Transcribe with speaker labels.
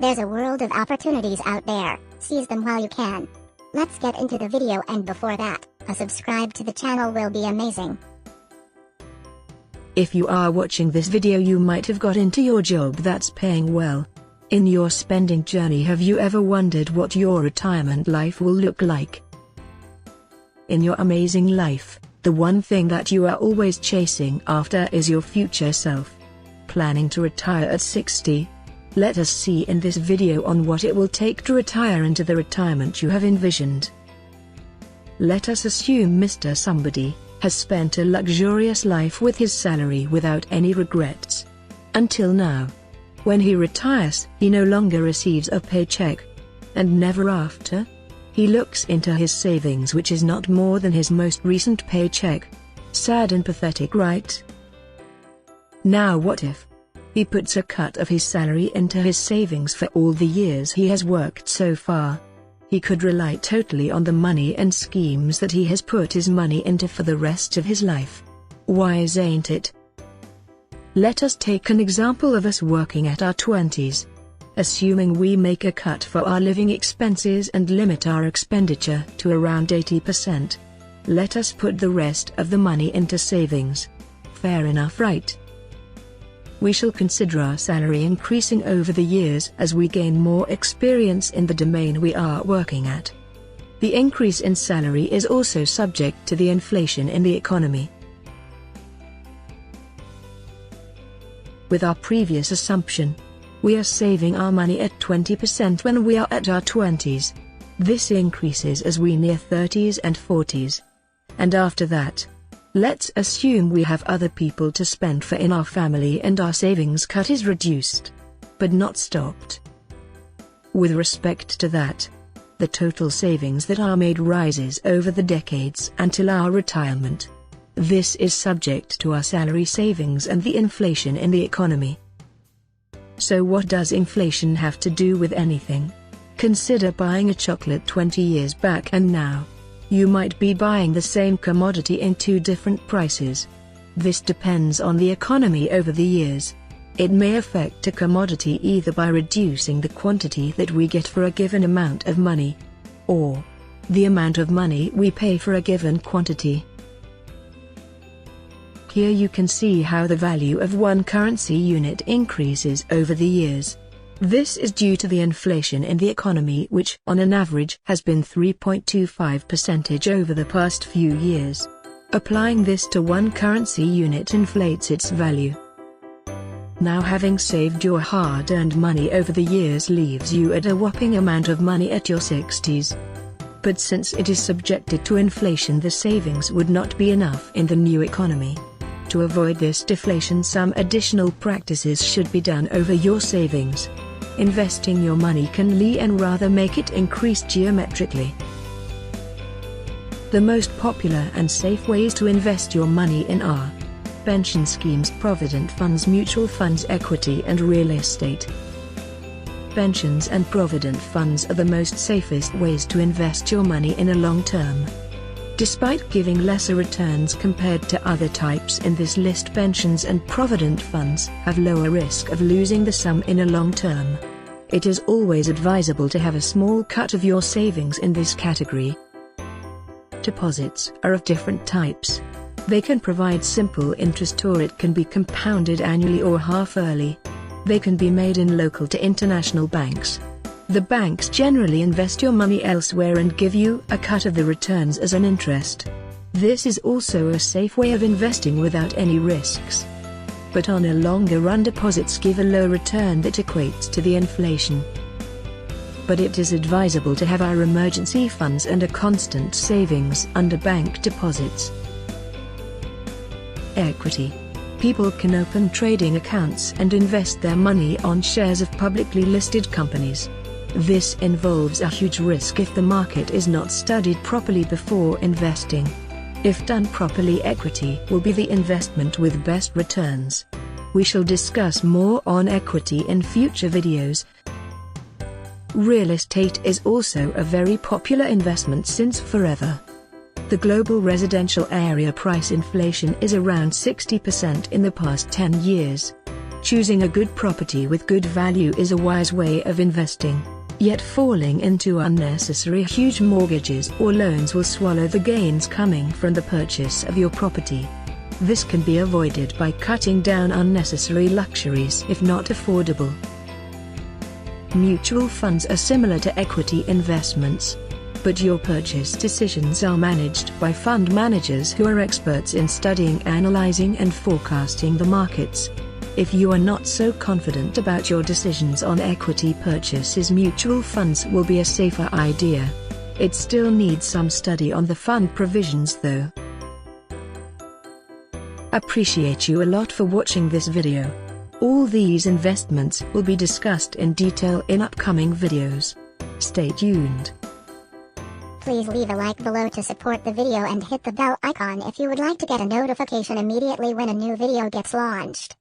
Speaker 1: There's a world of opportunities out there, seize them while you can. Let's get into the video, and before that, a subscribe to the channel will be amazing.
Speaker 2: If you are watching this video, you might have got into your job that's paying well. In your spending journey, have you ever wondered what your retirement life will look like? In your amazing life, the one thing that you are always chasing after is your future self. Planning to retire at 60? Let us see in this video on what it will take to retire into the retirement you have envisioned. Let us assume Mr. Somebody has spent a luxurious life with his salary without any regrets. Until now. When he retires, he no longer receives a paycheck. And never after? He looks into his savings, which is not more than his most recent paycheck. Sad and pathetic, right? Now what if he puts a cut of his salary into his savings for all the years he has worked so far? He could rely totally on the money and schemes that he has put his money into for the rest of his life. Wise, ain't it? Let us take an example of us working at our 20s. Assuming we make a cut for our living expenses and limit our expenditure to around 80%. Let us put the rest of the money into savings. Fair enough, right? We shall consider our salary increasing over the years as we gain more experience in the domain we are working at. The increase in salary is also subject to the inflation in the economy. With our previous assumption, we are saving our money at 20% when we are at our 20s. This increases as we near 30s and 40s. And after that, let's assume we have other people to spend for in our family and our savings cut is reduced, but not stopped. With respect to that, the total savings that are made rises over the decades until our retirement. This is subject to our salary savings and the inflation in the economy. So what does inflation have to do with anything? Consider buying a chocolate 20 years back and now. You might be buying the same commodity in two different prices. This depends on the economy over the years. It may affect a commodity either by reducing the quantity that we get for a given amount of money, or the amount of money we pay for a given quantity. Here you can see how the value of one currency unit increases over the years. This is due to the inflation in the economy, which, on an average, has been 3.25% over the past few years. Applying this to one currency unit inflates its value. Now, having saved your hard-earned money over the years leaves you at a whopping amount of money at your 60s. But since it is subjected to inflation, the savings would not be enough in the new economy. To avoid this deflation, some additional practices should be done over your savings. Investing your money can rather make it increase geometrically. The most popular and safe ways to invest your money in are pension schemes, provident funds, mutual funds, equity and real estate. Pensions and provident funds are the most safest ways to invest your money in a long term. Despite giving lesser returns compared to other types in this list, pensions and provident funds have lower risk of losing the sum in a long term. It is always advisable to have a small cut of your savings in this category. Deposits are of different types. They can provide simple interest, or it can be compounded annually or half-yearly. They can be made in local to international banks. The banks generally invest your money elsewhere and give you a cut of the returns as an interest. This is also a safe way of investing without any risks. But on a longer run, deposits give a low return that equates to the inflation. But it is advisable to have our emergency funds and a constant savings under bank deposits. Equity. People can open trading accounts and invest their money on shares of publicly listed companies. This involves a huge risk if the market is not studied properly before investing. If done properly, equity will be the investment with best returns. We shall discuss more on equity in future videos. Real estate is also a very popular investment since forever. The global residential area price inflation is around 60% in the past 10 years. Choosing a good property with good value is a wise way of investing. Yet falling into unnecessary huge mortgages or loans will swallow the gains coming from the purchase of your property. This can be avoided by cutting down unnecessary luxuries if not affordable. Mutual funds are similar to equity investments, but your purchase decisions are managed by fund managers who are experts in studying, analyzing and forecasting the markets. If you are not so confident about your decisions on equity purchases, mutual funds will be a safer idea. It still needs some study on the fund provisions though. Appreciate you a lot for watching this video. All these investments will be discussed in detail in upcoming videos. Stay tuned.
Speaker 1: Please leave a like below to support the video and hit the bell icon if you would like to get a notification immediately when a new video gets launched.